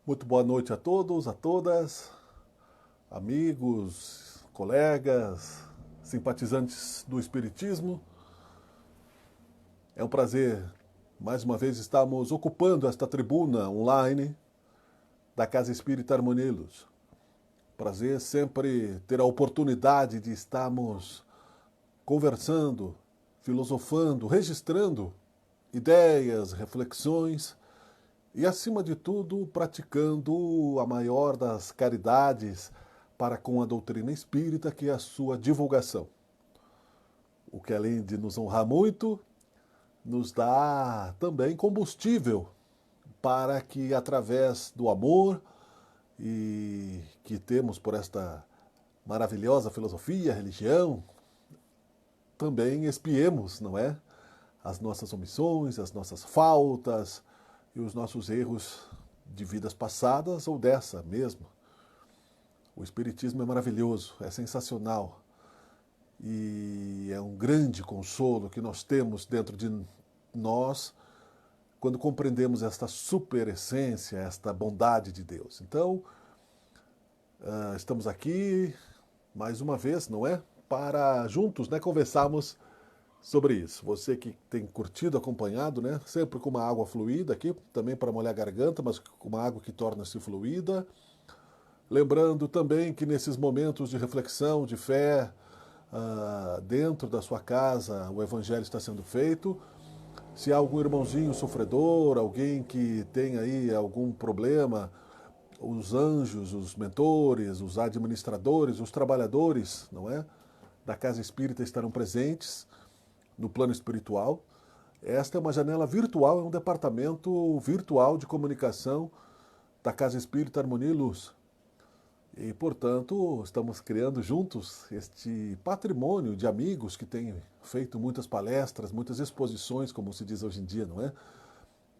Muito boa noite a todos, a todas, amigos, colegas, simpatizantes do Espiritismo. É um prazer, mais uma vez, estarmos ocupando esta tribuna online da Casa Espírita Harmonia e Luz. Prazer sempre ter a oportunidade de estarmos conversando, filosofando, registrando ideias, reflexões e, acima de tudo, praticando a maior das caridades para com a doutrina espírita, que é a sua divulgação. O que, além de nos honrar muito, nos dá também combustível para que, através do amor e que temos por esta maravilhosa filosofia, religião, também expiemos, não é? As nossas omissões, as nossas faltas e os nossos erros de vidas passadas ou dessa mesmo. O Espiritismo é maravilhoso, é sensacional e é um grande consolo que nós temos dentro de nós quando compreendemos esta super essência, esta bondade de Deus. Então, estamos aqui mais uma vez, não é? Para juntos, né, conversarmos sobre isso. Você que tem curtido, acompanhado, né? Sempre com uma água fluida aqui, também para molhar a garganta, mas com uma água que torna-se fluida. Lembrando também que nesses momentos de reflexão, de fé, dentro da sua casa, o evangelho está sendo feito. Se há algum irmãozinho sofredor, alguém que tem aí algum problema, os anjos, os mentores, os administradores, os trabalhadores, não é? Da Casa Espírita estarão presentes no plano espiritual. Esta é uma janela virtual, é um departamento virtual de comunicação da Casa Espírita Harmonia e Luz. E, portanto, estamos criando juntos este patrimônio de amigos que têm feito muitas palestras, muitas exposições, como se diz hoje em dia, não é?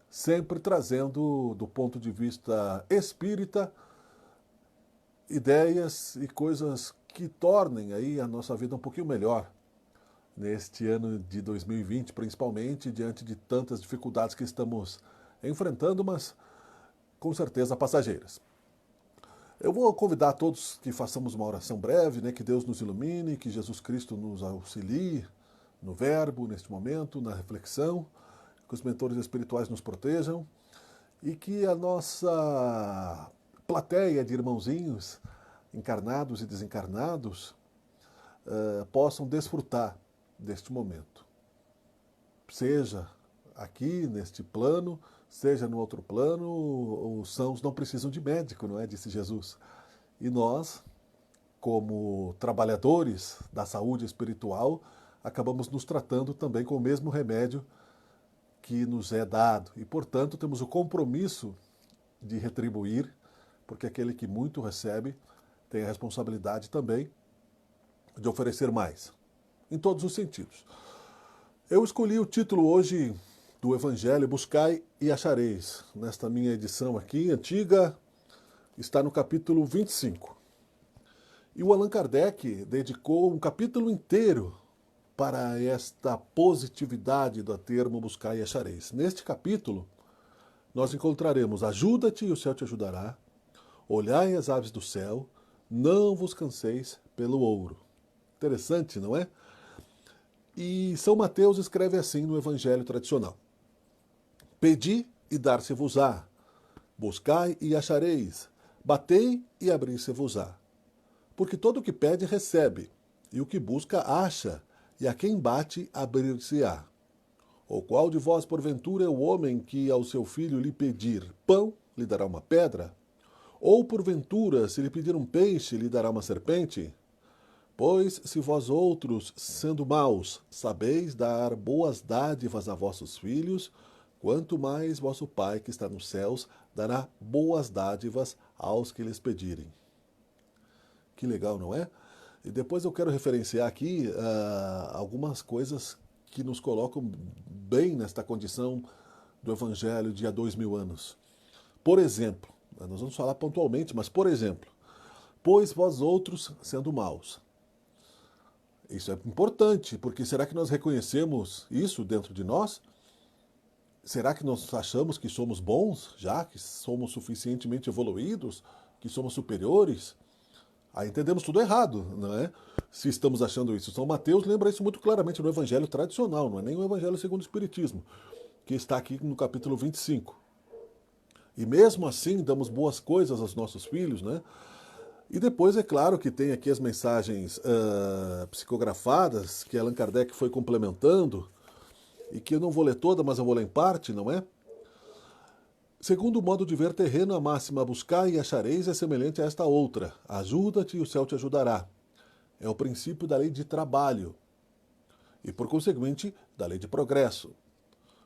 Sempre trazendo, do ponto de vista espírita, ideias e coisas que tornem aí a nossa vida um pouquinho melhor neste ano de 2020, principalmente diante de tantas dificuldades que estamos enfrentando, mas com certeza passageiras. Eu vou convidar a todos que façamos uma oração breve, né? Que Deus nos ilumine, que Jesus Cristo nos auxilie no verbo, neste momento, na reflexão, que os mentores espirituais nos protejam e que a nossa plateia de irmãozinhos encarnados e desencarnados possam desfrutar deste momento. Seja aqui neste plano, seja no outro plano, os sãos não precisam de médico, não é? Disse Jesus. E nós, como trabalhadores da saúde espiritual, acabamos nos tratando também com o mesmo remédio que nos é dado. E, portanto, temos o compromisso de retribuir, porque aquele que muito recebe tem a responsabilidade também de oferecer mais, em todos os sentidos. Eu escolhi o título hoje do Evangelho, Buscai e Achareis. Nesta minha edição aqui, antiga, está no capítulo 25. E o Allan Kardec dedicou um capítulo inteiro para esta positividade do termo buscai e achareis. Neste capítulo, nós encontraremos ajuda-te e o céu te ajudará, olhai as aves do céu, não vos canseis pelo ouro. Interessante, não é? E São Mateus escreve assim no Evangelho tradicional: Pedi e dar-se-vos-á, buscai e achareis, batei e abrir-se-vos-á. Porque todo o que pede recebe, e o que busca acha, e a quem bate abrir-se-á. Ou qual de vós, porventura, é o homem que ao seu filho lhe pedir pão, lhe dará uma pedra? Ou, porventura, se lhe pedir um peixe, lhe dará uma serpente? Pois, se vós outros, sendo maus, sabeis dar boas dádivas a vossos filhos, quanto mais vosso Pai que está nos céus dará boas dádivas aos que lhes pedirem. Que legal, não é? E depois eu quero referenciar aqui algumas coisas que nos colocam bem nesta condição do Evangelho de há 2000 anos. Por exemplo, nós vamos falar pontualmente, mas por exemplo, pois vós outros sendo maus. Isso é importante, porque será que nós reconhecemos isso dentro de nós? Será que nós achamos que somos bons já, que somos suficientemente evoluídos, que somos superiores? Aí entendemos tudo errado, não é? Se estamos achando isso. São Mateus lembra isso muito claramente no Evangelho tradicional, não é nem o Evangelho segundo o Espiritismo, que está aqui no capítulo 25. E mesmo assim damos boas coisas aos nossos filhos, né? E depois é claro que tem aqui as mensagens psicografadas que Allan Kardec foi complementando, e que eu não vou ler toda, mas eu vou ler em parte, não é? Segundo o modo de ver terreno, a máxima buscar e achareis é semelhante a esta outra. Ajuda-te e o céu te ajudará. É o princípio da lei de trabalho e, por conseguinte, da lei de progresso.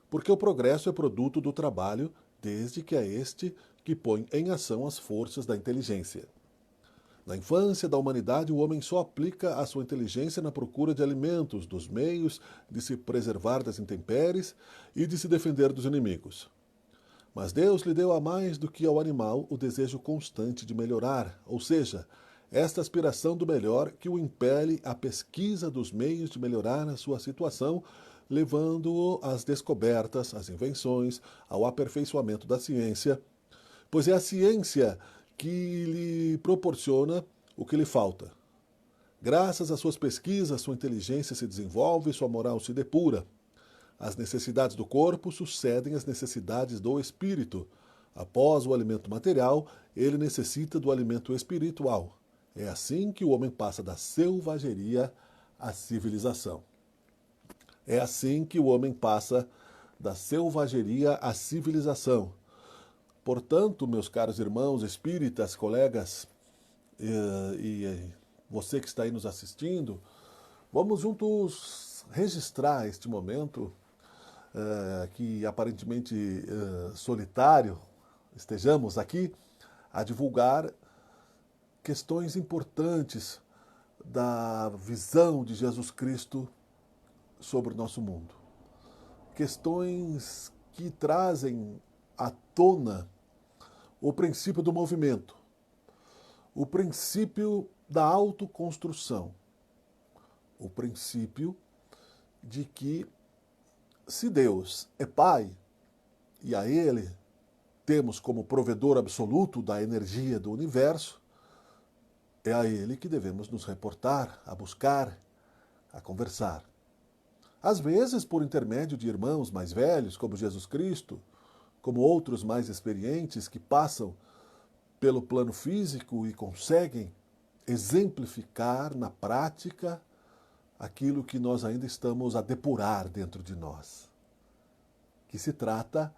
Porque o progresso é produto do trabalho, desde que é este que põe em ação as forças da inteligência. Na infância da humanidade, o homem só aplica a sua inteligência na procura de alimentos, dos meios de se preservar das intempéries e de se defender dos inimigos. Mas Deus lhe deu a mais do que ao animal o desejo constante de melhorar, ou seja, esta aspiração do melhor que o impele à pesquisa dos meios de melhorar a sua situação, levando-o às descobertas, às invenções, ao aperfeiçoamento da ciência, pois é a ciência que lhe proporciona o que lhe falta. Graças às suas pesquisas, sua inteligência se desenvolve e sua moral se depura. As necessidades do corpo sucedem às necessidades do espírito. Após o alimento material, ele necessita do alimento espiritual. É assim que o homem passa da selvageria à civilização. É assim que o homem passa da selvageria à civilização. Portanto, meus caros irmãos espíritas, colegas e você que está aí nos assistindo, vamos juntos registrar este momento que aparentemente solitário, estejamos aqui a divulgar questões importantes da visão de Jesus Cristo sobre o nosso mundo. Questões que trazem à tona o princípio do movimento, o princípio da autoconstrução, o princípio de que se Deus é Pai e a Ele temos como provedor absoluto da energia do universo, é a Ele que devemos nos reportar, a buscar, a conversar. Às vezes, por intermédio de irmãos mais velhos, como Jesus Cristo, como outros mais experientes que passam pelo plano físico e conseguem exemplificar na prática aquilo que nós ainda estamos a depurar dentro de nós, que se trata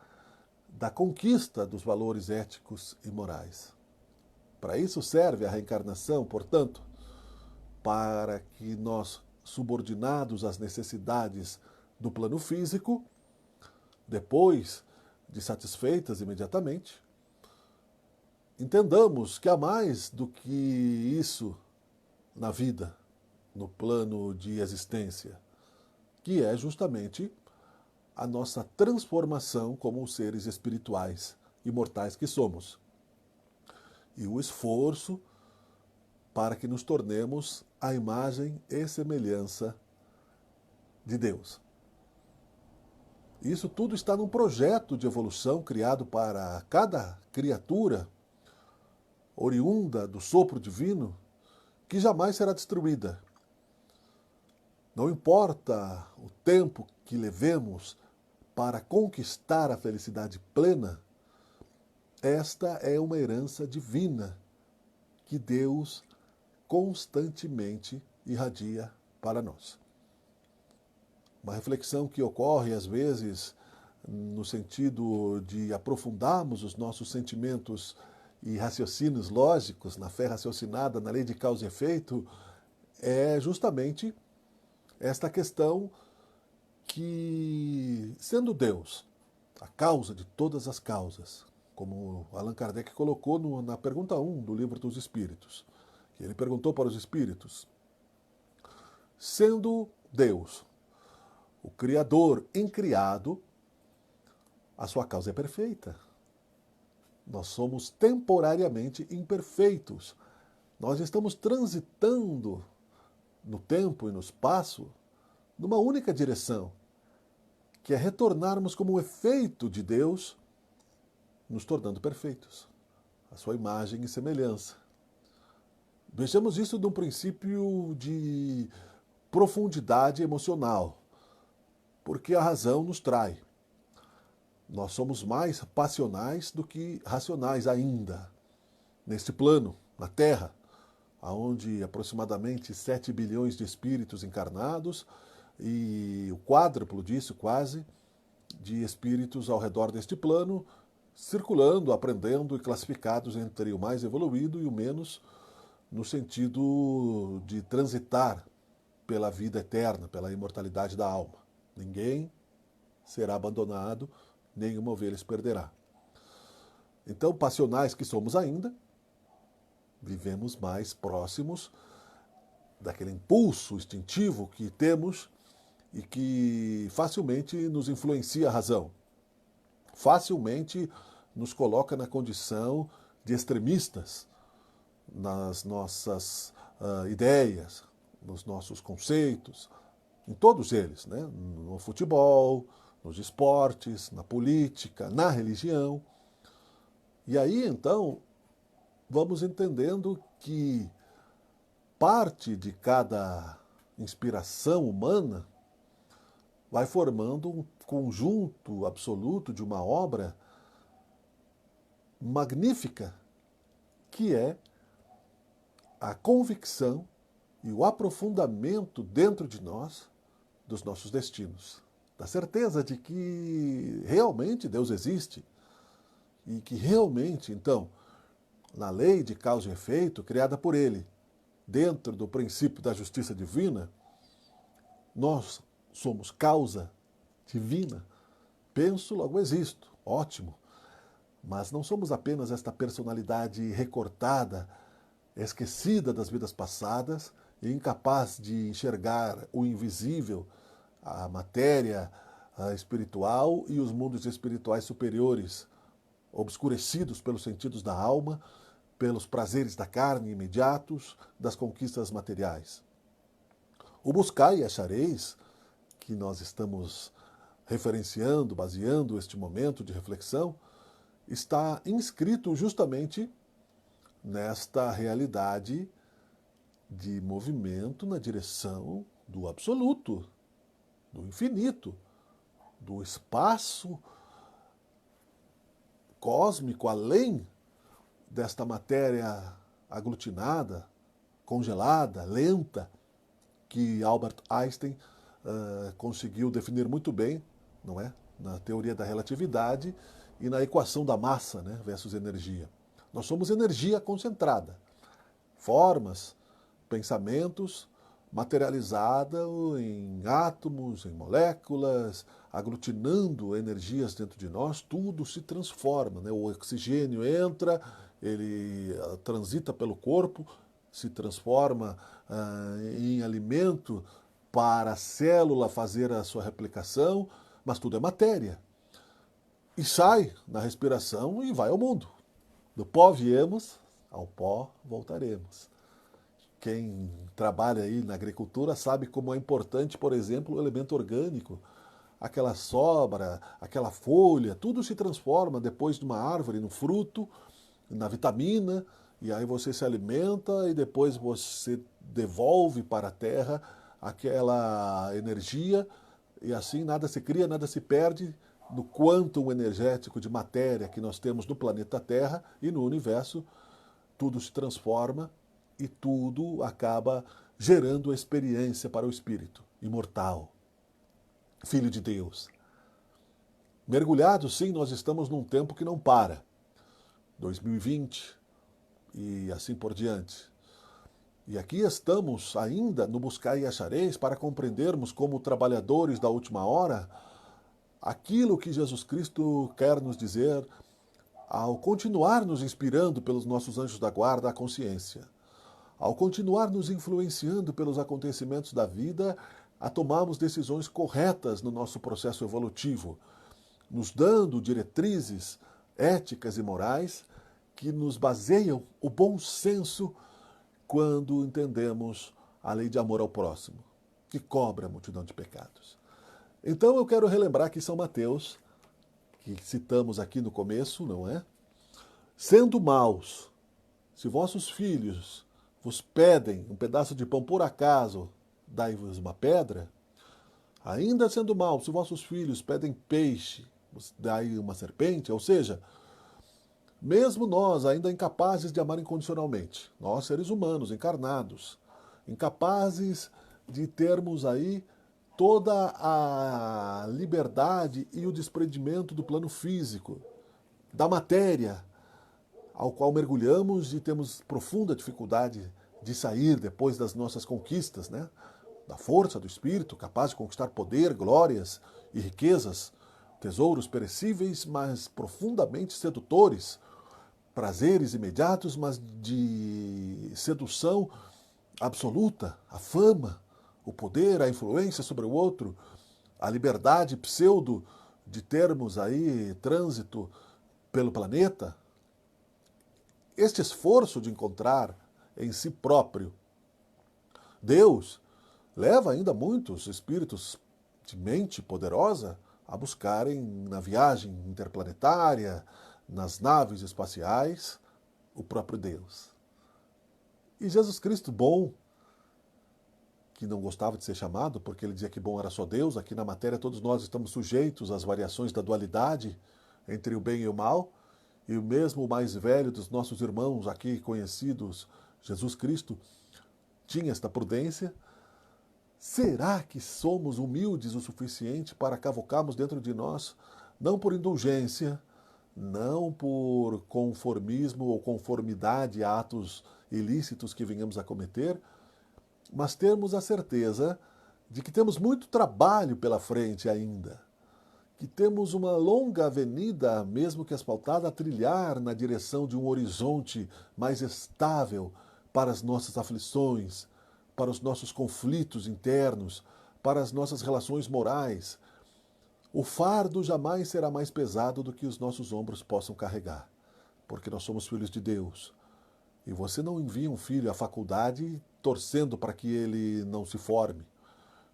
da conquista dos valores éticos e morais. Para isso serve a reencarnação, portanto, para que nós, subordinados às necessidades do plano físico, depois de satisfeitas imediatamente, entendamos que há mais do que isso na vida, no plano de existência, que é justamente a nossa transformação como seres espirituais, imortais que somos. E o esforço para que nos tornemos a imagem e semelhança de Deus. Isso tudo está num projeto de evolução criado para cada criatura oriunda do sopro divino, que jamais será destruída. Não importa o tempo que levemos para conquistar a felicidade plena, esta é uma herança divina que Deus constantemente irradia para nós. Uma reflexão que ocorre às vezes no sentido de aprofundarmos os nossos sentimentos e raciocínios lógicos na fé raciocinada, na lei de causa e efeito, é justamente esta questão que, sendo Deus a causa de todas as causas, como Allan Kardec colocou na pergunta 1 do Livro dos Espíritos, que ele perguntou para os espíritos, sendo Deus o Criador incriado, a sua causa é perfeita. Nós somos temporariamente imperfeitos. Nós estamos transitando no tempo e no espaço numa única direção, que é retornarmos como um efeito de Deus, nos tornando perfeitos, a sua imagem e semelhança. Vejamos isso de um princípio de profundidade emocional, porque a razão nos trai. Nós somos mais passionais do que racionais ainda, neste plano, na Terra, onde aproximadamente 7 bilhões de espíritos encarnados e o quádruplo disso, quase, de espíritos ao redor deste plano, circulando, aprendendo e classificados entre o mais evoluído e o menos, no sentido de transitar pela vida eterna, pela imortalidade da alma. Ninguém será abandonado, nenhuma ovelha se perderá. Então, passionais que somos ainda, vivemos mais próximos daquele impulso instintivo que temos e que facilmente nos influencia a razão, facilmente nos coloca na condição de extremistas nas nossas ideias, nos nossos conceitos, em todos eles, né? No futebol, nos esportes, na política, na religião. E aí, então, vamos entendendo que parte de cada inspiração humana vai formando um conjunto absoluto de uma obra magnífica, que é a convicção e o aprofundamento dentro de nós dos nossos destinos. Da certeza de que realmente Deus existe e que realmente, então, na lei de causa e efeito criada por Ele, dentro do princípio da justiça divina, nós somos causa divina. Penso, logo existo. Ótimo. Mas não somos apenas esta personalidade recortada, esquecida das vidas passadas e incapaz de enxergar o invisível, a matéria espiritual e os mundos espirituais superiores, obscurecidos pelos sentidos da alma, pelos prazeres da carne imediatos, das conquistas materiais. O buscai e achareis, que nós estamos referenciando, baseando este momento de reflexão, está inscrito justamente nesta realidade de movimento na direção do absoluto, do infinito, do espaço cósmico além desta matéria aglutinada, congelada, lenta, que Albert Einstein conseguiu definir muito bem, não é? Na teoria da relatividade e na equação da massa, né, versus energia. Nós somos energia concentrada, formas, pensamentos materializada em átomos, em moléculas, aglutinando energias dentro de nós, tudo se transforma, né? O oxigênio entra, ele transita pelo corpo, se transforma em alimento para a célula fazer a sua replicação, mas tudo é matéria. E sai na respiração e vai ao mundo. Do pó viemos, ao pó voltaremos. Quem trabalha aí na agricultura sabe como é importante, por exemplo, o elemento orgânico. Aquela sobra, aquela folha, tudo se transforma depois de uma árvore, no fruto, na vitamina, e aí você se alimenta e depois você devolve para a terra aquela energia, e assim nada se cria, nada se perde no quantum energético de matéria que nós temos no planeta Terra e no universo. Tudo se transforma e tudo acaba gerando a experiência para o espírito imortal, filho de Deus. Mergulhados, sim, nós estamos num tempo que não para. 2020 e assim por diante. E aqui estamos ainda no buscai e achareis para compreendermos como trabalhadores da última hora aquilo que Jesus Cristo quer nos dizer ao continuar nos inspirando pelos nossos anjos da guarda à consciência, ao continuar nos influenciando pelos acontecimentos da vida a tomarmos decisões corretas no nosso processo evolutivo, nos dando diretrizes éticas e morais que nos baseiam o bom senso quando entendemos a lei de amor ao próximo, que cobre a multidão de pecados. Então eu quero relembrar que São Mateus, que citamos aqui no começo, não é? Sendo maus, se vossos filhos vos pedem um pedaço de pão por acaso, dai-vos uma pedra. Ainda sendo maus, se vossos filhos pedem peixe, dai uma serpente. Ou seja, mesmo nós, ainda incapazes de amar incondicionalmente, nós seres humanos, encarnados, incapazes de termos aí toda a liberdade e o desprendimento do plano físico, da matéria, ao qual mergulhamos e temos profunda dificuldade de sair depois das nossas conquistas, né? Da força do espírito, capaz de conquistar poder, glórias e riquezas, tesouros perecíveis, mas profundamente sedutores, prazeres imediatos, mas de sedução absoluta, a fama, o poder, a influência sobre o outro, a liberdade pseudo de termos aí trânsito pelo planeta. Este esforço de encontrar em si próprio Deus leva ainda muitos espíritos de mente poderosa a buscarem na viagem interplanetária, nas naves espaciais, o próprio Deus. E Jesus Cristo, bom, que não gostava de ser chamado, porque ele dizia que bom era só Deus, aqui na matéria todos nós estamos sujeitos às variações da dualidade entre o bem e o mal, e o mesmo mais velho dos nossos irmãos aqui conhecidos, Jesus Cristo, tinha esta prudência. Será que somos humildes o suficiente para cavocarmos dentro de nós, não por indulgência, não por conformismo ou conformidade a atos ilícitos que venhamos a cometer, mas termos a certeza de que temos muito trabalho pela frente ainda, que temos uma longa avenida, mesmo que asfaltada, a trilhar na direção de um horizonte mais estável para as nossas aflições, para os nossos conflitos internos, para as nossas relações morais. O fardo jamais será mais pesado do que os nossos ombros possam carregar, porque nós somos filhos de Deus. E você não envia um filho à faculdade torcendo para que ele não se forme.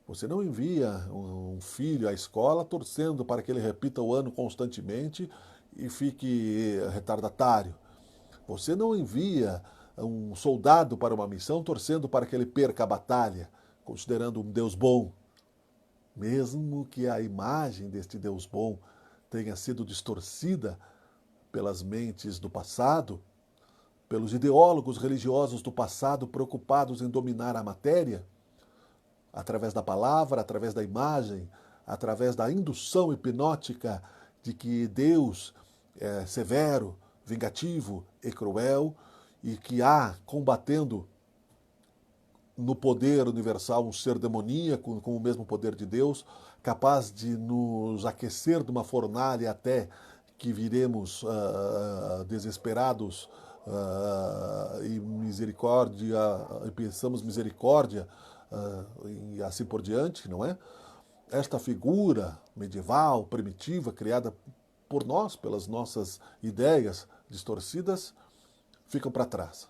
Você não envia um filho à escola torcendo para que ele repita o ano constantemente e fique retardatário. Você não envia um soldado para uma missão torcendo para que ele perca a batalha, considerando um Deus bom. Mesmo que a imagem deste Deus bom tenha sido distorcida pelas mentes do passado, pelos ideólogos religiosos do passado preocupados em dominar a matéria, através da palavra, através da imagem, através da indução hipnótica de que Deus é severo, vingativo e cruel e que há combatendo no poder universal um ser demoníaco com o mesmo poder de Deus, capaz de nos aquecer de uma fornalha até que viremos desesperados e misericórdia, e pensamos misericórdia e assim por diante, não é? Esta figura medieval, primitiva, criada por nós, pelas nossas ideias distorcidas, ficam para trás.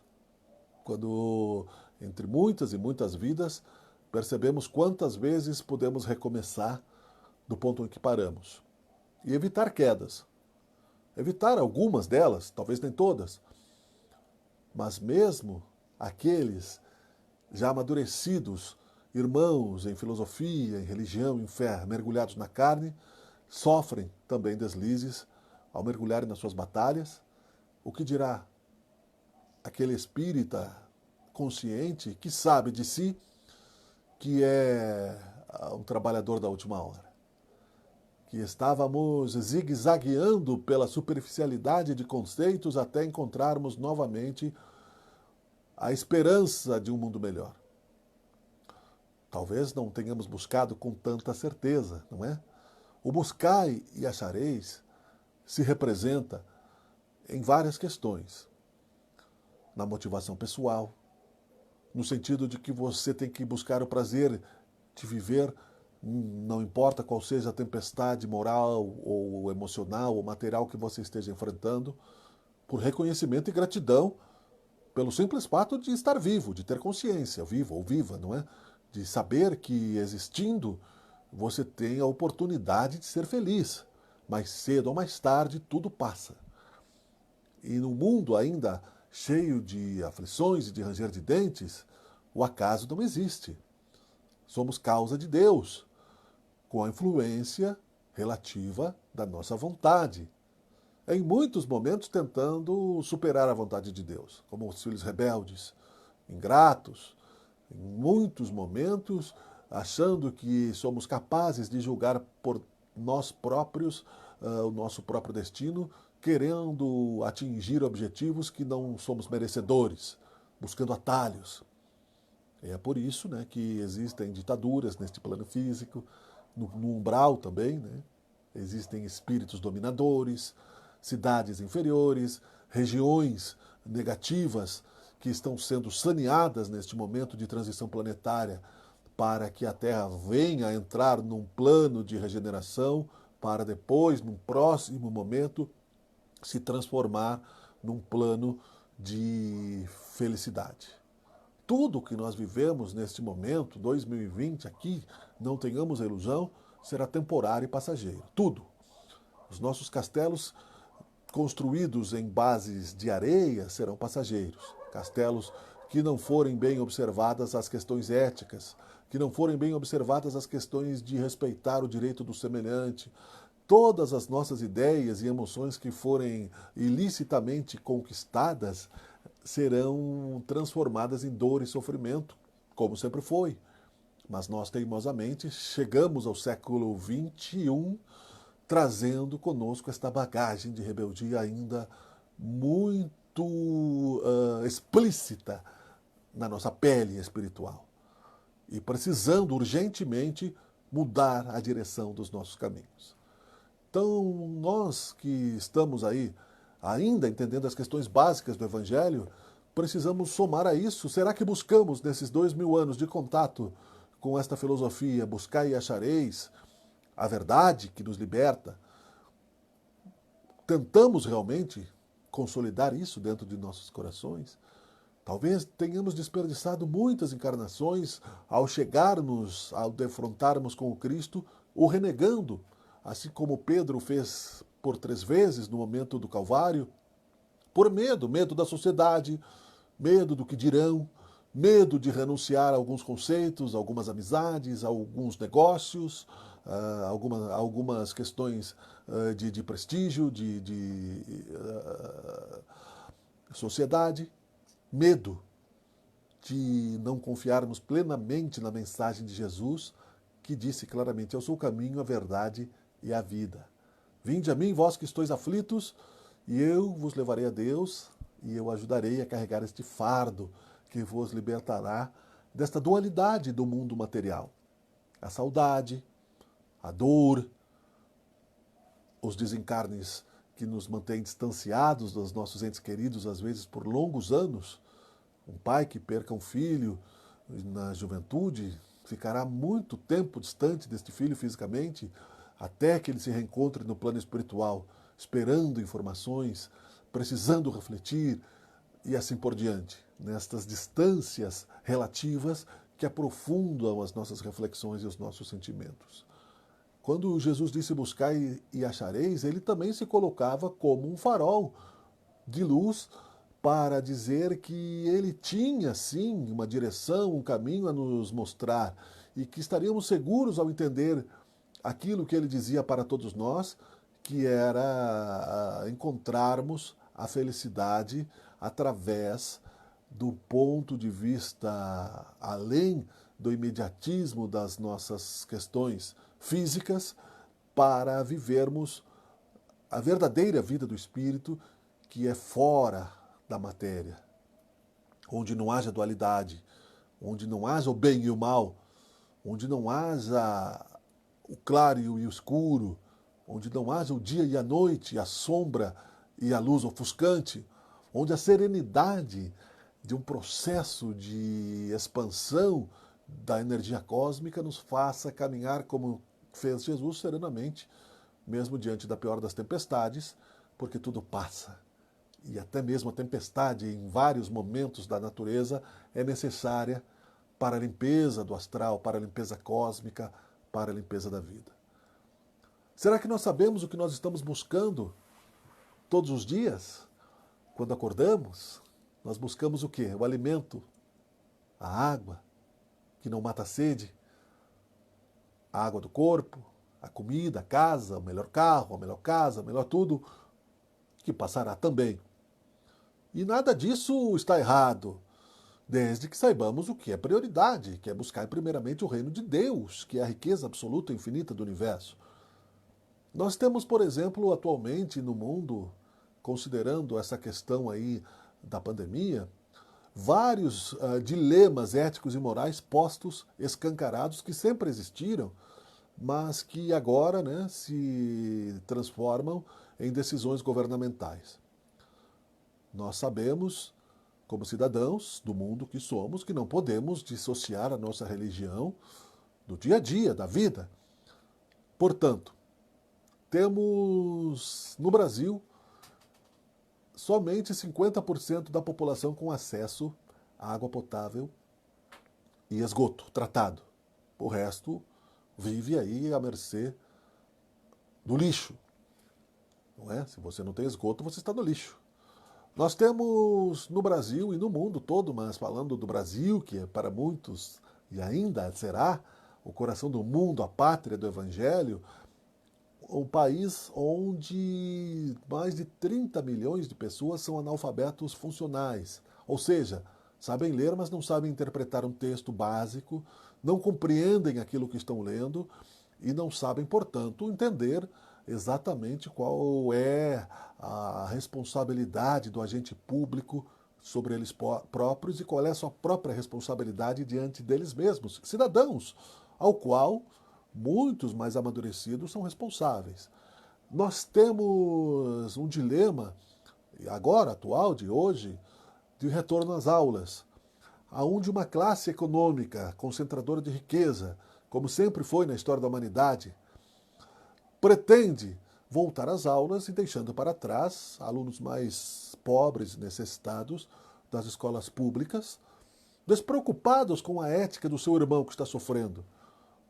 Quando, entre muitas e muitas vidas, percebemos quantas vezes podemos recomeçar do ponto em que paramos. E evitar quedas. Evitar algumas delas, talvez nem todas. Mas mesmo aqueles já amadurecidos, irmãos em filosofia, em religião, em fé, mergulhados na carne, sofrem também deslizes ao mergulharem nas suas batalhas. O que dirá aquele espírita consciente que sabe de si que é um trabalhador da última hora? Que estávamos zigue-zagueando pela superficialidade de conceitos até encontrarmos novamente a esperança de um mundo melhor. Talvez não tenhamos buscado com tanta certeza, não é? O buscai e achareis se representa em várias questões. Na motivação pessoal, no sentido de que você tem que buscar o prazer de viver, não importa qual seja a tempestade moral ou emocional ou material que você esteja enfrentando, por reconhecimento e gratidão pelo simples fato de estar vivo, de ter consciência, vivo ou viva, não é? De saber que existindo você tem a oportunidade de ser feliz. Mais cedo ou mais tarde, tudo passa. E no mundo ainda cheio de aflições e de ranger de dentes, o acaso não existe. Somos causa de Deus, com a influência relativa da nossa vontade. Em muitos momentos tentando superar a vontade de Deus, como os filhos rebeldes, ingratos, em muitos momentos achando que somos capazes de julgar por nós próprios o nosso próprio destino, querendo atingir objetivos que não somos merecedores, buscando atalhos. É por isso, né, que existem ditaduras neste plano físico, no umbral também, né? Existem espíritos dominadores, cidades inferiores, regiões negativas que estão sendo saneadas neste momento de transição planetária para que a Terra venha a entrar num plano de regeneração para depois, num próximo momento, se transformar num plano de felicidade. Tudo que nós vivemos neste momento, 2020 aqui, não tenhamos a ilusão, será temporário e passageiro. Tudo. Os nossos castelos construídos em bases de areia serão passageiros. Castelos que não forem bem observadas as questões éticas, que não forem bem observadas as questões de respeitar o direito do semelhante. Todas as nossas ideias e emoções que forem ilicitamente conquistadas serão transformadas em dor e sofrimento, como sempre foi. Mas nós, teimosamente, chegamos ao século XXI trazendo conosco esta bagagem de rebeldia ainda muito explícita na nossa pele espiritual. E precisando urgentemente mudar a direção dos nossos caminhos. Então, nós que estamos aí ainda entendendo as questões básicas do Evangelho, precisamos somar a isso. Será que buscamos, nesses 2000 anos de contato com esta filosofia, buscai e achareis a verdade que nos liberta? Tentamos realmente consolidar isso dentro de nossos corações? Talvez tenhamos desperdiçado muitas encarnações ao chegarmos, ao defrontarmos com o Cristo, o renegando, assim como Pedro fez por 3 vezes no momento do Calvário, por medo da sociedade, medo do que dirão, medo de renunciar a alguns conceitos, algumas amizades, alguns negócios, algumas questões de prestígio, de sociedade, medo de não confiarmos plenamente na mensagem de Jesus, que disse claramente: eu sou o caminho, a verdade e a vida. Vinde a mim, vós que estáis aflitos, e eu vos levarei a Deus, e eu ajudarei a carregar este fardo que vos libertará desta dualidade do mundo material. A saudade, a dor, os desencarnes que nos mantêm distanciados dos nossos entes queridos, às vezes por longos anos. Um pai que perca um filho na juventude ficará muito tempo distante deste filho fisicamente, até que ele se reencontre no plano espiritual, esperando informações, precisando refletir e assim por diante, nestas distâncias relativas que aprofundam as nossas reflexões e os nossos sentimentos. Quando Jesus disse buscai e achareis, ele também se colocava como um farol de luz para dizer que ele tinha, sim, uma direção, um caminho a nos mostrar e que estaríamos seguros ao entender aquilo que ele dizia para todos nós, que era encontrarmos a felicidade através do ponto de vista além do imediatismo das nossas questões físicas, para vivermos a verdadeira vida do espírito, que é fora da matéria, onde não haja dualidade, onde não haja o bem e o mal, onde não haja o claro e o escuro, onde não haja o dia e a noite, a sombra e a luz ofuscante, onde a serenidade de um processo de expansão da energia cósmica nos faça caminhar como fez Jesus serenamente, mesmo diante da pior das tempestades, porque tudo passa. E até mesmo a tempestade, em vários momentos da natureza, é necessária para a limpeza do astral, para a limpeza cósmica, para a limpeza da vida. Será que nós sabemos o que nós estamos buscando todos os dias? Quando acordamos, nós buscamos o quê? O alimento, a água, que não mata a sede, a água do corpo, a comida, a casa, o melhor carro, a melhor casa, o melhor tudo, que passará também. E nada disso está errado, desde que saibamos o que é prioridade, que é buscar primeiramente o reino de Deus, que é a riqueza absoluta e infinita do universo. Nós temos, por exemplo, atualmente no mundo, considerando essa questão aí da pandemia, vários dilemas éticos e morais postos, escancarados, que sempre existiram, mas que agora, né, se transformam em decisões governamentais. Nós sabemos, como cidadãos do mundo que somos, que não podemos dissociar a nossa religião do dia a dia, da vida. Portanto, temos no Brasil somente 50% da população com acesso à água potável e esgoto tratado. O resto vive aí à mercê do lixo. Não é? Se você não tem esgoto, você está no lixo. Nós temos no Brasil e no mundo todo, mas falando do Brasil, que é para muitos e ainda será o coração do mundo, a pátria do Evangelho, um país onde mais de 30 milhões de pessoas são analfabetos funcionais. Ou seja, sabem ler, mas não sabem interpretar um texto básico, não compreendem aquilo que estão lendo e não sabem, portanto, entender exatamente qual é a responsabilidade do agente público sobre eles próprios e qual é a sua própria responsabilidade diante deles mesmos, cidadãos, ao qual muitos mais amadurecidos são responsáveis. Nós temos um dilema, agora, atual, de hoje, de retorno às aulas, aonde uma classe econômica concentradora de riqueza, como sempre foi na história da humanidade, pretende voltar às aulas e deixando para trás alunos mais pobres e necessitados das escolas públicas, despreocupados com a ética do seu irmão que está sofrendo,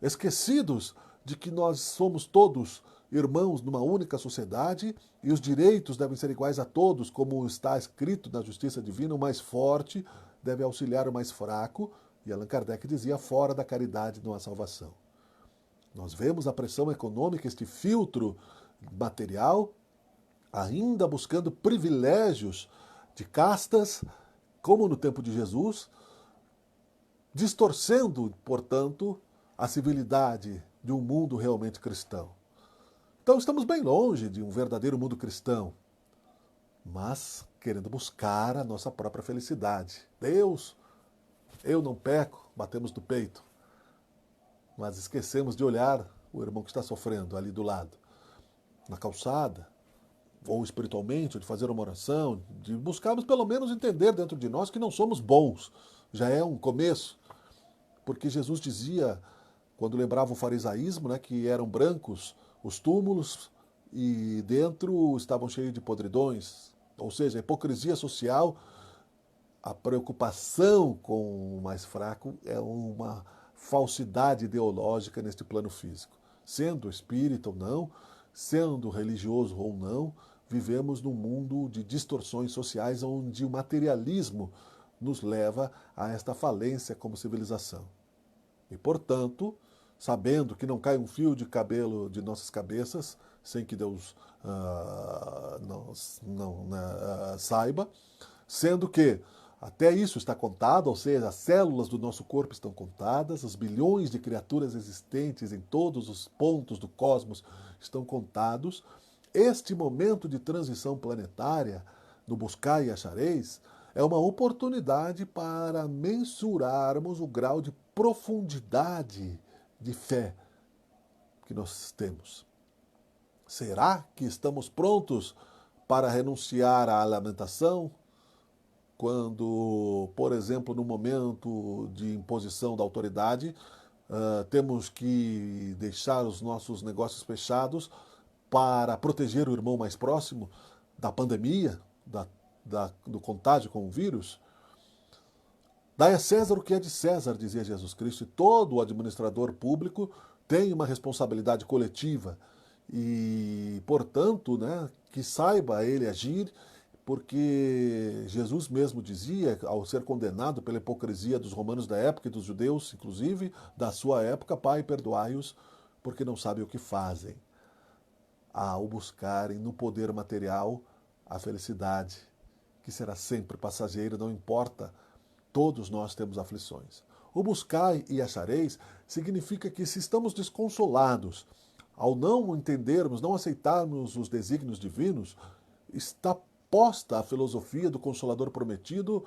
esquecidos de que nós somos todos irmãos numa única sociedade e os direitos devem ser iguais a todos, como está escrito na justiça divina, o mais forte deve auxiliar o mais fraco, e Allan Kardec dizia, fora da caridade não há salvação. Nós vemos a pressão econômica, este filtro material, ainda buscando privilégios de castas, como no tempo de Jesus, distorcendo, portanto, a civilidade de um mundo realmente cristão. Então estamos bem longe de um verdadeiro mundo cristão, mas querendo buscar a nossa própria felicidade. Deus, eu não peco, batemos no peito, mas esquecemos de olhar o irmão que está sofrendo ali do lado, na calçada, ou espiritualmente, ou de fazer uma oração, de buscarmos pelo menos entender dentro de nós que não somos bons. Já é um começo, porque Jesus dizia, quando lembrava o farisaísmo, né, que eram brancos os túmulos e dentro estavam cheios de podridões, ou seja, a hipocrisia social, a preocupação com o mais fraco é uma falsidade ideológica neste plano físico. Sendo espírita ou não, sendo religioso ou não, vivemos num mundo de distorções sociais onde o materialismo nos leva a esta falência como civilização. E, portanto, sabendo que não cai um fio de cabelo de nossas cabeças sem que Deus saiba, sendo que até isso está contado, ou seja, as células do nosso corpo estão contadas, os bilhões de criaturas existentes em todos os pontos do cosmos estão contados. Este momento de transição planetária, no buscar e achareis, é uma oportunidade para mensurarmos o grau de profundidade de fé que nós temos. Será que estamos prontos para renunciar à lamentação? Quando, por exemplo, no momento de imposição da autoridade, temos que deixar os nossos negócios fechados para proteger o irmão mais próximo da pandemia, do contágio com o vírus? Dai a César o que é de César, dizia Jesus Cristo, e todo o administrador público tem uma responsabilidade coletiva e, portanto, né, que saiba ele agir, porque Jesus mesmo dizia, ao ser condenado pela hipocrisia dos romanos da época e dos judeus, inclusive, da sua época, Pai, perdoai-os, porque não sabem o que fazem, ao buscarem no poder material a felicidade, que será sempre passageira, não importa, todos nós temos aflições. O buscai e achareis significa que se estamos desconsolados, ao não entendermos, não aceitarmos os desígnios divinos, está posta a filosofia do Consolador Prometido,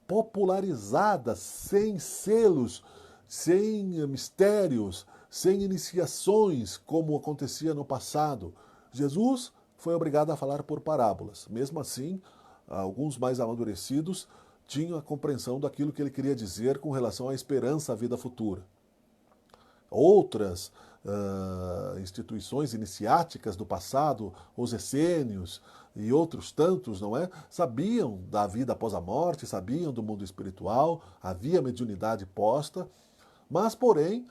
popularizada, sem selos, sem mistérios, sem iniciações, como acontecia no passado. Jesus foi obrigado a falar por parábolas. Mesmo assim, alguns mais amadurecidos tinham a compreensão daquilo que ele queria dizer com relação à esperança à vida futura. Outras instituições iniciáticas do passado, os essênios e outros tantos, não é? Sabiam da vida após a morte, sabiam do mundo espiritual, havia mediunidade posta, mas, porém,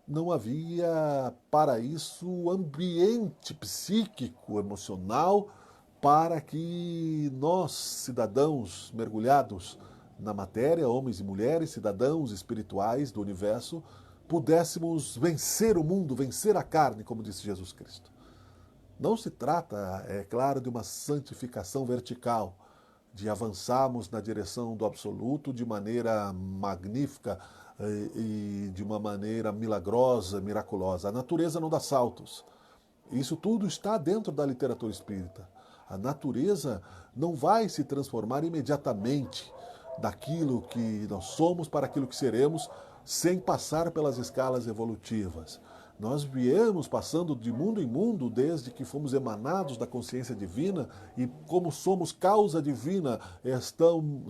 não havia para isso ambiente psíquico, emocional, para que nós, cidadãos mergulhados na matéria, homens e mulheres, cidadãos espirituais do universo, pudéssemos vencer o mundo, vencer a carne, como disse Jesus Cristo. Não se trata, é claro, de uma santificação vertical, de avançarmos na direção do absoluto de maneira magnífica e de uma maneira milagrosa, miraculosa. A natureza não dá saltos. Isso tudo está dentro da literatura espírita. A natureza não vai se transformar imediatamente daquilo que nós somos para aquilo que seremos, sem passar pelas escalas evolutivas. Nós viemos passando de mundo em mundo desde que fomos emanados da consciência divina e como somos causa divina,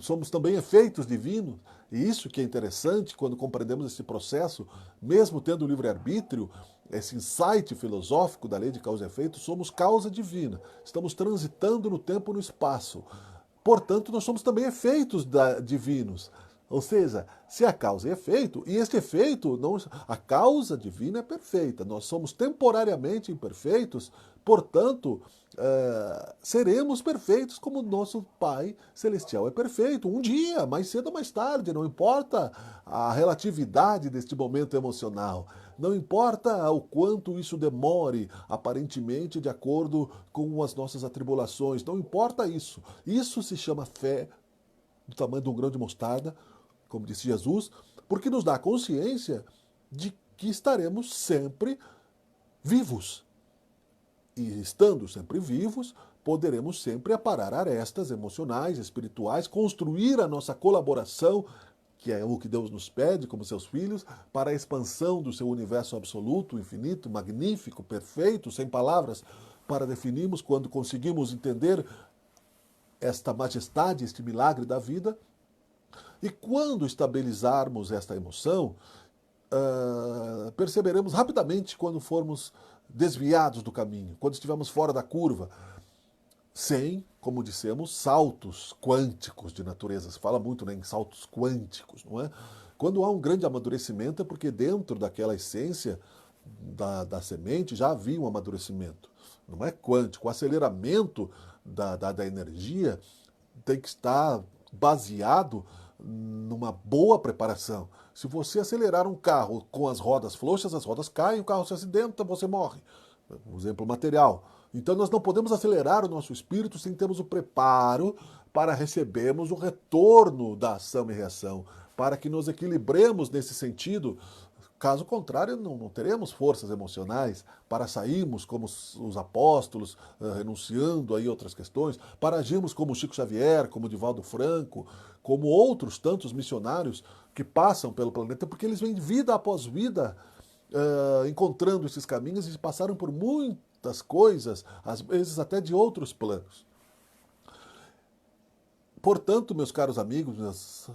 somos também efeitos divinos. E isso que é interessante quando compreendemos esse processo, mesmo tendo o livre-arbítrio, esse insight filosófico da lei de causa e efeito, somos causa divina. Estamos transitando no tempo e no espaço. Portanto, nós somos também efeitos divinos. Ou seja, se a causa é efeito, e este efeito, não, a causa divina é perfeita, nós somos temporariamente imperfeitos, portanto, seremos perfeitos como nosso Pai Celestial é perfeito. Um dia, mais cedo ou mais tarde, não importa a relatividade deste momento emocional, não importa o quanto isso demore, aparentemente, de acordo com as nossas atribulações, não importa isso. Isso se chama fé do tamanho de um grão de mostarda, como disse Jesus, porque nos dá consciência de que estaremos sempre vivos. E estando sempre vivos, poderemos sempre aparar arestas emocionais, espirituais, construir a nossa colaboração, que é o que Deus nos pede como seus filhos, para a expansão do seu universo absoluto, infinito, magnífico, perfeito, sem palavras para definirmos, quando conseguimos entender esta majestade, este milagre da vida. E quando estabilizarmos esta emoção, perceberemos rapidamente quando formos desviados do caminho, quando estivermos fora da curva, sem, como dissemos, saltos quânticos de natureza. Se fala muito, né, em saltos quânticos, não é? Quando há um grande amadurecimento é porque dentro daquela essência da semente já havia um amadurecimento. Não é quântico. O aceleramento da energia tem que estar baseado numa boa preparação. Se você acelerar um carro com as rodas frouxas, as rodas caem, o carro se acidenta, você morre. Um exemplo material. Então nós não podemos acelerar o nosso espírito sem termos o preparo para recebermos o retorno da ação e reação, para que nos equilibremos nesse sentido. Caso contrário, não teremos forças emocionais para sairmos como os apóstolos, renunciando aí outras questões, para agirmos como Chico Xavier, como Divaldo Franco, como outros tantos missionários que passam pelo planeta, porque eles vêm vida após vida, encontrando esses caminhos e passaram por muitas coisas, às vezes até de outros planos. Portanto, meus caros amigos,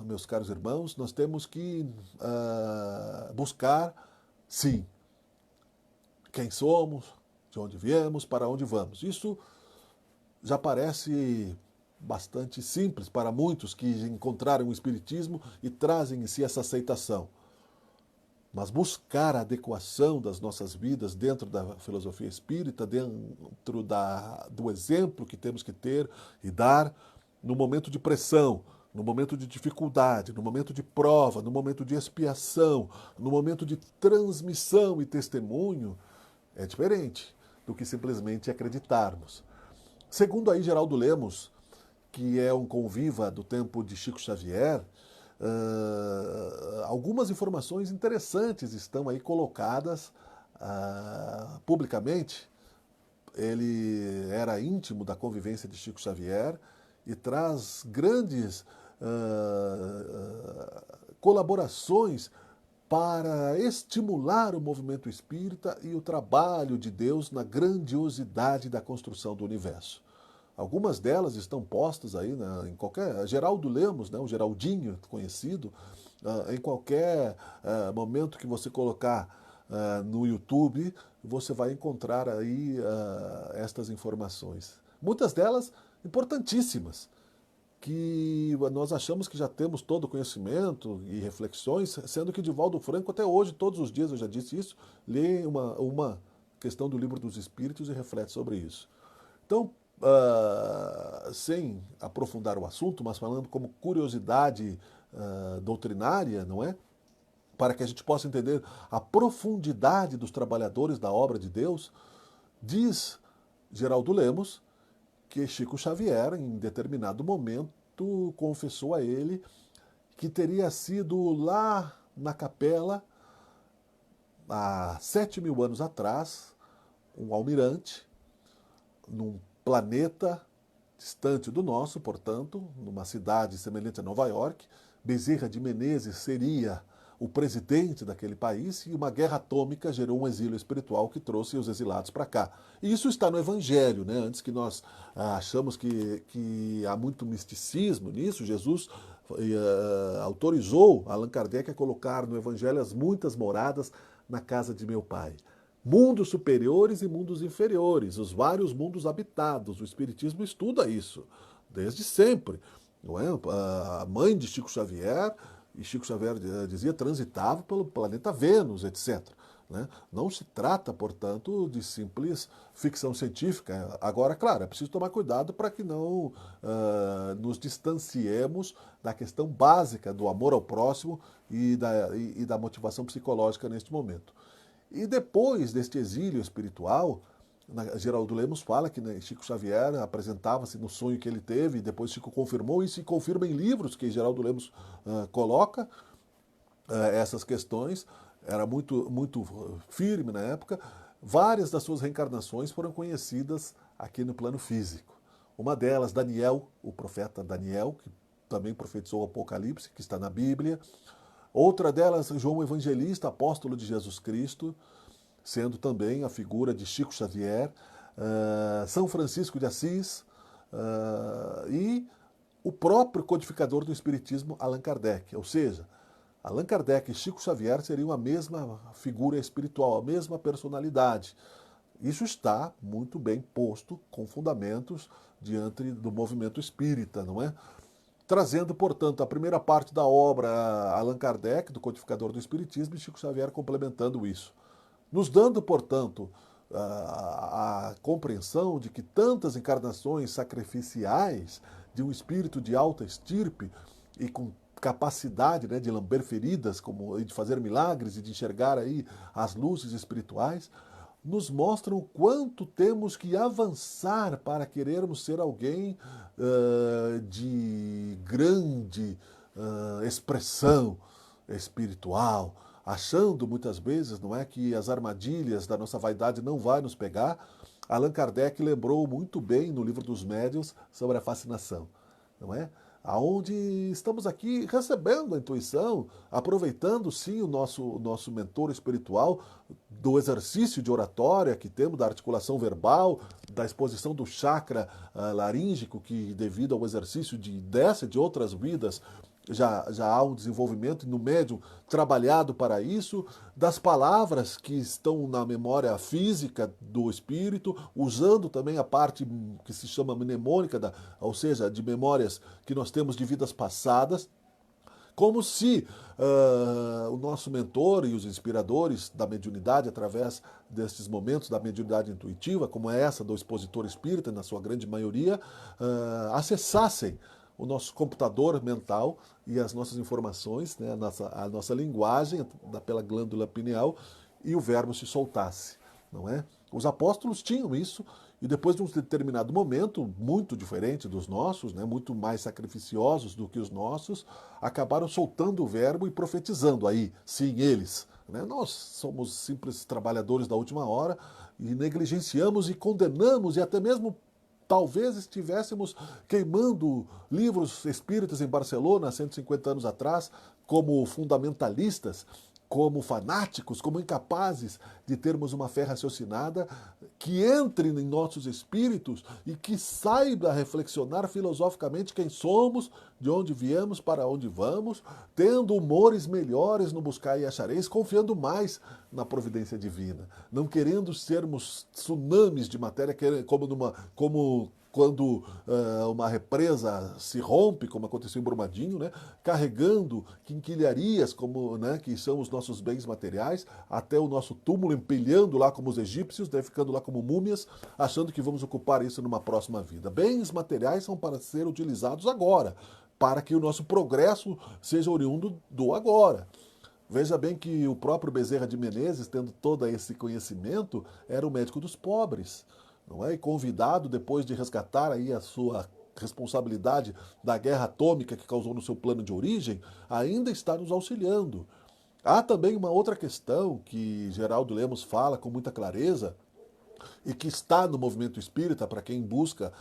meus caros irmãos, nós temos que buscar, sim, quem somos, de onde viemos, para onde vamos. Isso já parece bastante simples para muitos que encontraram o Espiritismo e trazem em si essa aceitação. mas buscar a adequação das nossas vidas dentro da filosofia espírita, dentro do exemplo que temos que ter e dar no momento de pressão, no momento de dificuldade, no momento de prova, no momento de expiação, no momento de transmissão e testemunho, é diferente do que simplesmente acreditarmos. Segundo aí Geraldo Lemos, que é um conviva do tempo de Chico Xavier, algumas informações interessantes estão aí colocadas publicamente. Ele era íntimo da convivência de Chico Xavier e traz grandes colaborações para estimular o movimento espírita e o trabalho de Deus na grandiosidade da construção do universo. Algumas delas estão postas aí em qualquer... Geraldo Lemos, né, o Geraldinho conhecido, em qualquer momento que você colocar no YouTube, você vai encontrar aí estas informações. Muitas delas importantíssimas, que nós achamos que já temos todo o conhecimento e reflexões, sendo que Divaldo Franco, até hoje, todos os dias, eu já disse isso, lê uma questão do Livro dos Espíritos e reflete sobre isso. Então, sem aprofundar o assunto, mas falando como curiosidade doutrinária, não é? Para que a gente possa entender a profundidade dos trabalhadores da obra de Deus, diz Geraldo Lemos que Chico Xavier, em determinado momento, confessou a ele que teria sido lá na capela, há 7.000 anos atrás, um almirante, num planeta distante do nosso, portanto, numa cidade semelhante a Nova York. Bezerra de Menezes seria o presidente daquele país, e uma guerra atômica gerou um exílio espiritual que trouxe os exilados para cá. E isso está no Evangelho, né? Antes que nós achamos que há muito misticismo nisso, Jesus autorizou Allan Kardec a colocar no Evangelho as muitas moradas na casa de meu Pai. Mundos superiores e mundos inferiores, os vários mundos habitados. O Espiritismo estuda isso desde sempre. Não é? A mãe de Chico Xavier, e Chico Xavier dizia, transitava pelo planeta Vênus, etc. Né? Não se trata, portanto, de simples ficção científica. Agora, claro, é preciso tomar cuidado para que não nos distanciemos da questão básica do amor ao próximo e da motivação psicológica neste momento. E depois deste exílio espiritual, Geraldo Lemos fala que Chico Xavier apresentava-se no sonho que ele teve, e depois Chico confirmou isso, e confirma em livros que Geraldo Lemos coloca essas questões. Era muito, muito firme na época. Várias das suas reencarnações foram conhecidas aqui no plano físico. Uma delas, Daniel, o profeta Daniel, que também profetizou o Apocalipse, que está na Bíblia. Outra delas, João Evangelista, apóstolo de Jesus Cristo, sendo também a figura de Chico Xavier, São Francisco de Assis e o próprio codificador do Espiritismo, Allan Kardec. Ou seja, Allan Kardec e Chico Xavier seriam a mesma figura espiritual, a mesma personalidade. Isso está muito bem posto, com fundamentos diante do movimento espírita, não é? Trazendo, portanto, a primeira parte da obra Allan Kardec, do codificador do Espiritismo, e Chico Xavier complementando isso. Nos dando, portanto, a compreensão de que tantas encarnações sacrificiais de um espírito de alta estirpe e com capacidade, né, de lamber feridas, como de fazer milagres e de enxergar aí as luzes espirituais, nos mostram o quanto temos que avançar para querermos ser alguém de grande expressão espiritual, achando muitas vezes, não é, que as armadilhas da nossa vaidade não vai nos pegar. Allan Kardec lembrou muito bem no Livro dos Médiuns sobre a fascinação, não é? Aonde estamos aqui recebendo a intuição, aproveitando sim o nosso mentor espiritual, do exercício de oratória que temos, da articulação verbal, da exposição do chakra laríngico, que devido ao exercício dessa e de outras vidas, já há um desenvolvimento no médium trabalhado para isso, das palavras que estão na memória física do espírito, usando também a parte que se chama mnemônica, ou seja, de memórias que nós temos de vidas passadas, Como se o nosso mentor e os inspiradores da mediunidade, através destes momentos da mediunidade intuitiva, como é essa do expositor espírita, na sua grande maioria, acessassem o nosso computador mental e as nossas informações, né, a nossa linguagem pela glândula pineal, e o verbo se soltasse, não é? Os apóstolos tinham isso, e depois de um determinado momento, muito diferente dos nossos, né, muito mais sacrificiosos do que os nossos, acabaram soltando o verbo e profetizando aí, sim, eles. Né? Nós somos simples trabalhadores da última hora e negligenciamos e condenamos e até mesmo talvez estivéssemos queimando livros espíritas em Barcelona, 150 anos atrás, como fundamentalistas, como fanáticos, como incapazes de termos uma fé raciocinada que entre em nossos espíritos e que saiba reflexionar filosoficamente quem somos, de onde viemos, para onde vamos, tendo humores melhores no buscar e achareis, confiando mais na providência divina, não querendo sermos tsunamis de matéria, como quando uma represa se rompe, como aconteceu em Brumadinho, né, carregando quinquilharias, como, né, que são os nossos bens materiais, até o nosso túmulo, empilhando lá como os egípcios, né, ficando lá como múmias, achando que vamos ocupar isso numa próxima vida. Bens materiais são para ser utilizados agora, para que o nosso progresso seja oriundo do agora. Veja bem que o próprio Bezerra de Menezes, tendo todo esse conhecimento, era o médico dos pobres, não é? E convidado, depois de resgatar aí a sua responsabilidade da guerra atômica que causou no seu plano de origem, ainda está nos auxiliando. Há também uma outra questão que Geraldo Lemos fala com muita clareza e que está no movimento espírita para quem busca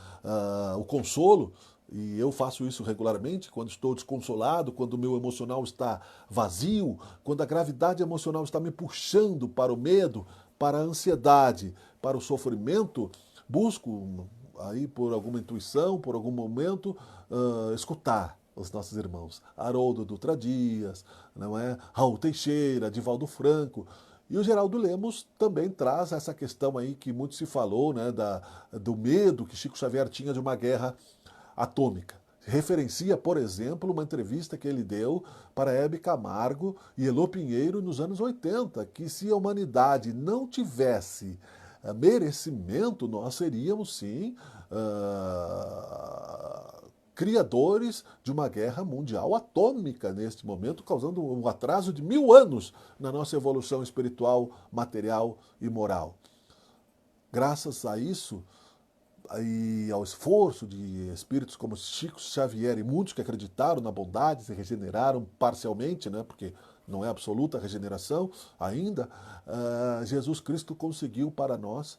o consolo, e eu faço isso regularmente quando estou desconsolado, quando o meu emocional está vazio, quando a gravidade emocional está me puxando para o medo, para a ansiedade, para o sofrimento, busco aí por alguma intuição, por algum momento, escutar os nossos irmãos. Haroldo Dutra Dias, não é? Raul Teixeira, Divaldo Franco. E o Geraldo Lemos também traz essa questão aí que muito se falou, né, do medo que Chico Xavier tinha de uma guerra atômica. Referencia, por exemplo, uma entrevista que ele deu para Hebe Camargo e Elô Pinheiro nos anos 80, que se a humanidade não tivesse merecimento, nós seríamos sim criadores de uma guerra mundial atômica neste momento, causando um atraso de 1000 anos na nossa evolução espiritual, material e moral. Graças a isso, e ao esforço de espíritos como Chico Xavier e muitos que acreditaram na bondade, se regeneraram parcialmente, né, porque não é absoluta a regeneração ainda, Jesus Cristo conseguiu para nós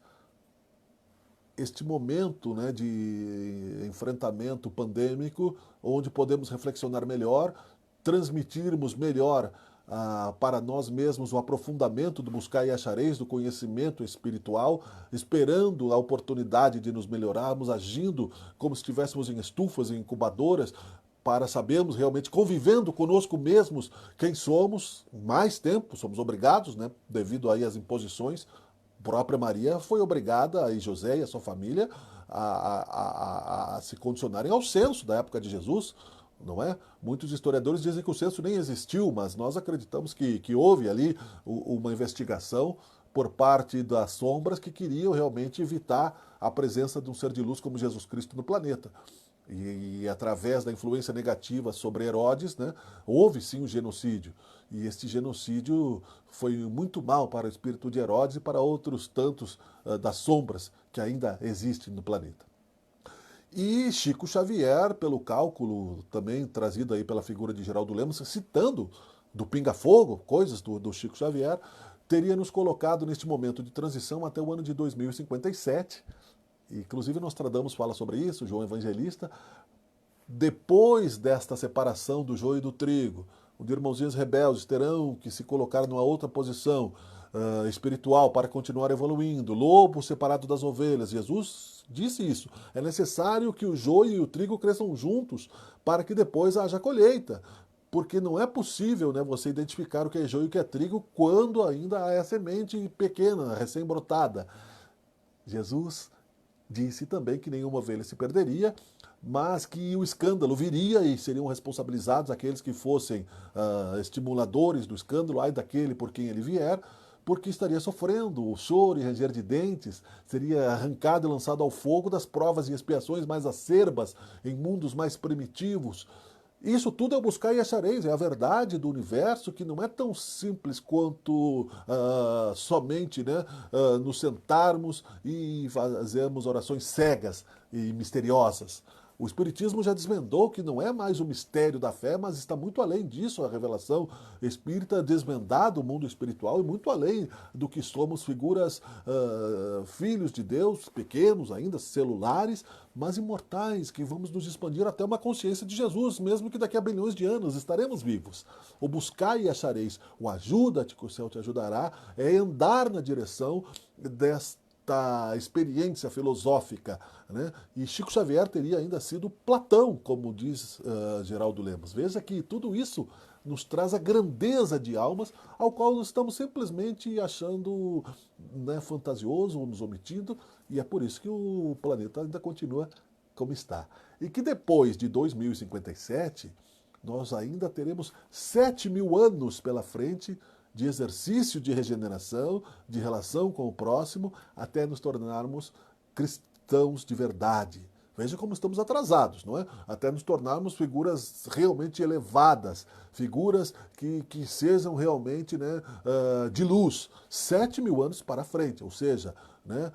este momento, né, de enfrentamento pandêmico, onde podemos reflexionar melhor, transmitirmos melhor para nós mesmos o aprofundamento do buscar e achareis, do conhecimento espiritual, esperando a oportunidade de nos melhorarmos, agindo como se estivéssemos em estufas, em incubadoras, para sabermos realmente, convivendo conosco mesmos, quem somos, mais tempo, somos obrigados, né, devido aí às imposições. A própria Maria foi obrigada, e José e a sua família, a se condicionarem ao censo da época de Jesus, não é? Muitos historiadores dizem que o censo nem existiu, mas nós acreditamos que houve ali uma investigação por parte das sombras que queriam realmente evitar a presença de um ser de luz como Jesus Cristo no planeta. E através da influência negativa sobre Herodes, né, houve sim um genocídio. E este genocídio foi muito mal para o espírito de Herodes e para outros tantos das sombras que ainda existem no planeta. E Chico Xavier, pelo cálculo também trazido aí pela figura de Geraldo Lemos, citando do pinga-fogo, coisas do Chico Xavier, teria nos colocado neste momento de transição até o ano de 2057. Inclusive Nostradamus fala sobre isso, João Evangelista. Depois desta separação do joio e do trigo, onde irmãozinhos rebeldes terão que se colocar numa outra posição espiritual para continuar evoluindo, lobo separado das ovelhas. Jesus disse isso. É necessário que o joio e o trigo cresçam juntos para que depois haja colheita. Porque não é possível, né, você identificar o que é joio e o que é trigo quando ainda é semente pequena, recém-brotada. Jesus disse também que nenhuma ovelha se perderia, mas que o escândalo viria e seriam responsabilizados aqueles que fossem estimuladores do escândalo, ai daquele por quem ele vier, porque estaria sofrendo o choro e ranger de dentes, seria arrancado e lançado ao fogo das provas e expiações mais acerbas, em mundos mais primitivos. Isso tudo é o buscar e achareis, é a verdade do universo que não é tão simples quanto somente, né, nos sentarmos e fazermos orações cegas e misteriosas. O Espiritismo já desvendou que não é mais o mistério da fé, mas está muito além disso. A revelação espírita desvendado o mundo espiritual e muito além do que somos figuras, filhos de Deus, pequenos ainda, celulares, mas imortais, que vamos nos expandir até uma consciência de Jesus, mesmo que daqui a bilhões de anos estaremos vivos. O buscar e achareis, o ajuda-te que o céu te ajudará, é andar na direção desta experiência filosófica, né? E Chico Xavier teria ainda sido Platão, como diz Geraldo Lemos. Veja que tudo isso nos traz a grandeza de almas, ao qual nós estamos simplesmente achando, né, fantasioso ou nos omitindo, e é por isso que o planeta ainda continua como está. E que depois de 2057, nós ainda teremos 7.000 anos pela frente de exercício de regeneração, de relação com o próximo, até nos tornarmos cristãos de verdade. Veja como estamos atrasados, não é? Até nos tornarmos figuras realmente elevadas, figuras que sejam realmente, né, de luz. 7.000 anos para frente, ou seja, né,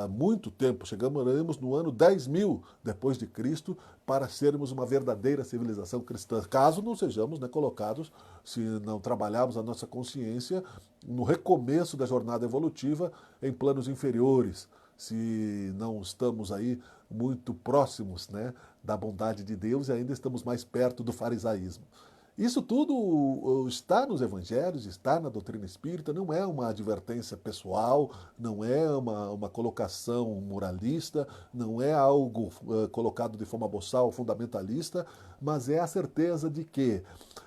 muito tempo. Chegamos no ano 10.000 depois de Cristo para sermos uma verdadeira civilização cristã. Caso não sejamos, né, colocados, se não trabalharmos a nossa consciência no recomeço da jornada evolutiva em planos inferiores, se não estamos aí muito próximos, né, da bondade de Deus e ainda estamos mais perto do farisaísmo. Isso tudo está nos evangelhos, está na doutrina espírita, não é uma advertência pessoal, não é uma colocação moralista, não é algo colocado de forma boçal, fundamentalista, mas é a certeza de que,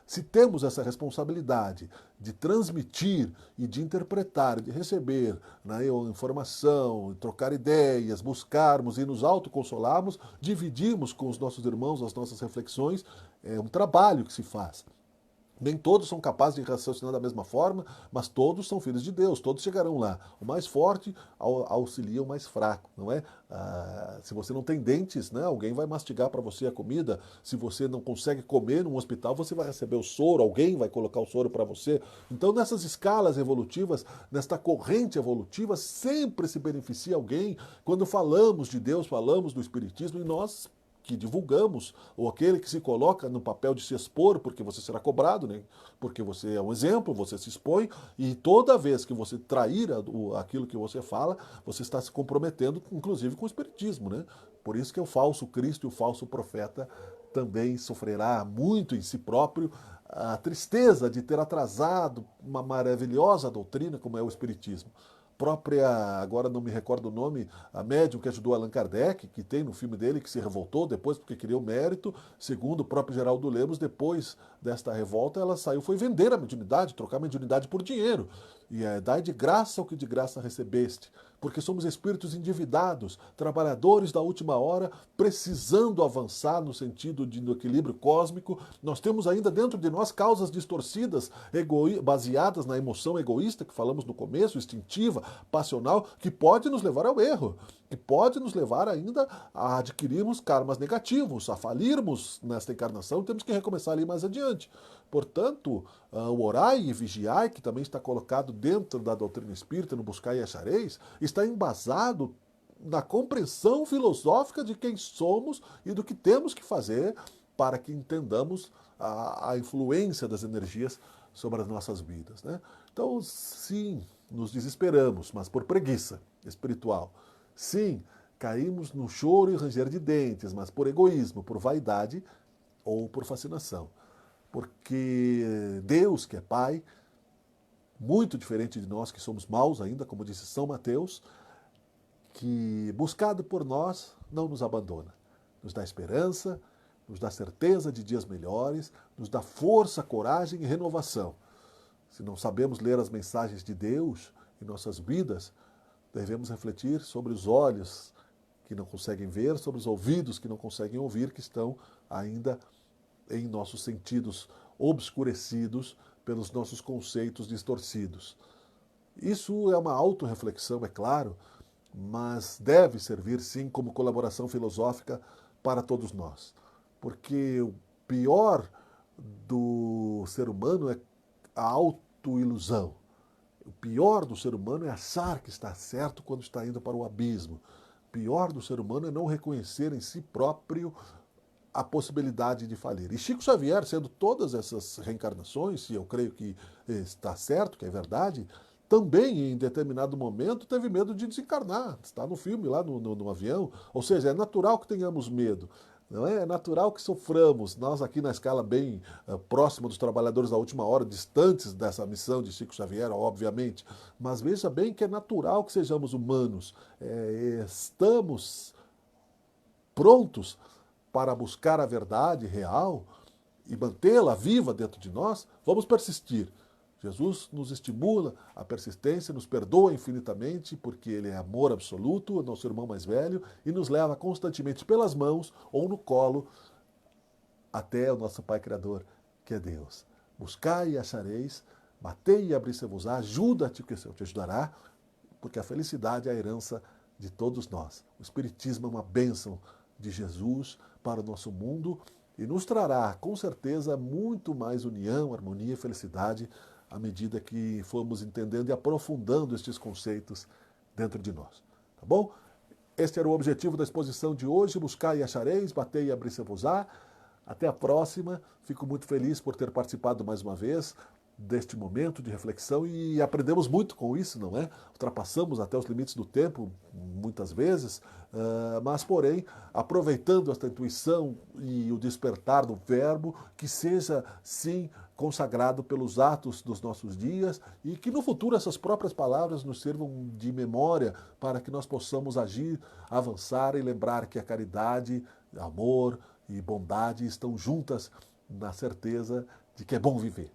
se temos essa responsabilidade de transmitir e de interpretar, de receber, né, informação, trocar ideias, buscarmos e nos autoconsolarmos, dividirmos com os nossos irmãos as nossas reflexões, é um trabalho que se faz. Nem todos são capazes de raciocinar da mesma forma, mas todos são filhos de Deus, todos chegarão lá. O mais forte auxilia o mais fraco, não é? Se você não tem dentes, né, alguém vai mastigar para você a comida. Se você não consegue comer num hospital, você vai receber o soro, alguém vai colocar o soro para você. Então, nessas escalas evolutivas, nesta corrente evolutiva, sempre se beneficia alguém. Quando falamos de Deus, falamos do Espiritismo, e nós que divulgamos, ou aquele que se coloca no papel de se expor, porque você será cobrado, né? Porque você é um exemplo, você se expõe, e toda vez que você trair aquilo que você fala, você está se comprometendo, inclusive, com o espiritismo, né? Por isso que o falso Cristo e o falso profeta também sofrerá muito em si próprio a tristeza de ter atrasado uma maravilhosa doutrina como é o espiritismo. Própria, agora não me recordo o nome, a médium que ajudou Allan Kardec, que tem no filme dele, que se revoltou depois porque queria o mérito, segundo o próprio Geraldo Lemos, depois desta revolta, ela saiu, foi vender a mediunidade, trocar a mediunidade por dinheiro. E é, dai de graça o que de graça recebeste, porque somos espíritos endividados, trabalhadores da última hora, precisando avançar no sentido do equilíbrio cósmico. Nós temos ainda dentro de nós causas distorcidas, baseadas na emoção egoísta, que falamos no começo, instintiva, passional, que pode nos levar ao erro, que pode nos levar ainda a adquirirmos karmas negativos, a falirmos nesta encarnação, temos que recomeçar ali mais adiante. Portanto, o orai e vigiai, que também está colocado dentro da doutrina espírita, no buscai e achareis, está embasado na compreensão filosófica de quem somos e do que temos que fazer para que entendamos a influência das energias sobre as nossas vidas, né? Então, sim, nos desesperamos, mas por preguiça espiritual. Sim, caímos no choro e ranger de dentes, mas por egoísmo, por vaidade ou por fascinação. Porque Deus, que é Pai, muito diferente de nós que somos maus ainda, como disse São Mateus, que buscado por nós não nos abandona. Nos dá esperança, nos dá certeza de dias melhores, nos dá força, coragem e renovação. Se não sabemos ler as mensagens de Deus em nossas vidas, devemos refletir sobre os olhos que não conseguem ver, sobre os ouvidos que não conseguem ouvir, que estão ainda em nossos sentidos obscurecidos pelos nossos conceitos distorcidos. Isso é uma autorreflexão, é claro, mas deve servir sim como colaboração filosófica para todos nós. Porque o pior do ser humano é a autoilusão. O pior do ser humano é achar que está certo quando está indo para o abismo. O pior do ser humano é não reconhecer em si próprio a possibilidade de falir. E Chico Xavier, sendo todas essas reencarnações, e eu creio que está certo, que é verdade, também em determinado momento teve medo de desencarnar. Está no filme lá no avião. Ou seja, é natural que tenhamos medo. Não é? É natural que soframos. Nós aqui na escala bem próxima dos trabalhadores da última hora, distantes dessa missão de Chico Xavier, obviamente. Mas veja bem que é natural que sejamos humanos. Estamos prontos para buscar a verdade real e mantê-la viva dentro de nós, vamos persistir. Jesus nos estimula a persistência, nos perdoa infinitamente, porque Ele é amor absoluto, é nosso irmão mais velho, e nos leva constantemente pelas mãos ou no colo até o nosso Pai Criador, que é Deus. Buscai e achareis, batei e abri-se-vos-á, ajuda-te que o Senhor te ajudará, porque a felicidade é a herança de todos nós. O Espiritismo é uma bênção de Jesus para o nosso mundo e nos trará, com certeza, muito mais união, harmonia e felicidade à medida que formos entendendo e aprofundando estes conceitos dentro de nós. Tá bom? Este era o objetivo da exposição de hoje. Buscar e achareis, bater e abrir-se-vos-á. Até a próxima. Fico muito feliz por ter participado mais uma vez deste momento de reflexão e aprendemos muito com isso, não é? Ultrapassamos até os limites do tempo, muitas vezes, mas, porém, aproveitando esta intuição e o despertar do verbo, que seja, sim, consagrado pelos atos dos nossos dias e que no futuro essas próprias palavras nos sirvam de memória para que nós possamos agir, avançar e lembrar que a caridade, amor e bondade estão juntas na certeza de que é bom viver,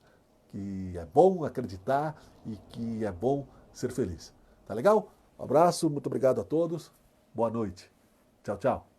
que é bom acreditar e que é bom ser feliz. Tá legal? Um abraço, muito obrigado a todos. Boa noite. Tchau, tchau.